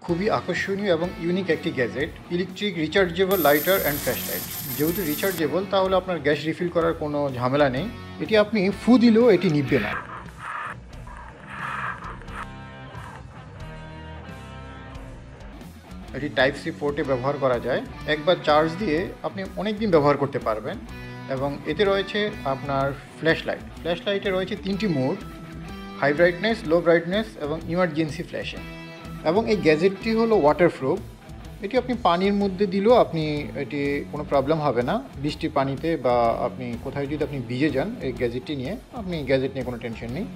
খুবই আকর্ষণীয় এবং ইউনিক একটি gadget, electric rechargeable lighter and flash light. যেহেতু রিচার্জেবল, তাহলে আপনার গ্যাস রিফিল করার কোনো ঝামেলা নেই। এটি আপনি ফু দিলেও এটি নিভবে না। এটি টাইপ সি পোর্টে ব্যবহার করা যায়। একবার চার্জ দিয়ে আপনি অনেক দিন ব্যবহার করতে পারবেন। এবং এতে রয়েছে আপনার ফ্ল্যাশ লাইট। ফ্ল্যাশ লাইটে রয়েছে 3টি মোড: হাই ব্রাইটনেস, লো ব্রাইটনেস এবং ইমার্জেন্সি ফ্ল্যাশিং। এবং এই গ্যাজেটটি হলো ওয়াটারপ্রুফ। এটি আপনি পানির মধ্যে দিলেও এটি কোনো প্রবলেম হবে না। বৃষ্টির পানিতে বা আপনি কোথায় যদি ভিজে যান, এই গ্যাজেটটি নিয়ে কোনো টেনশন নেই।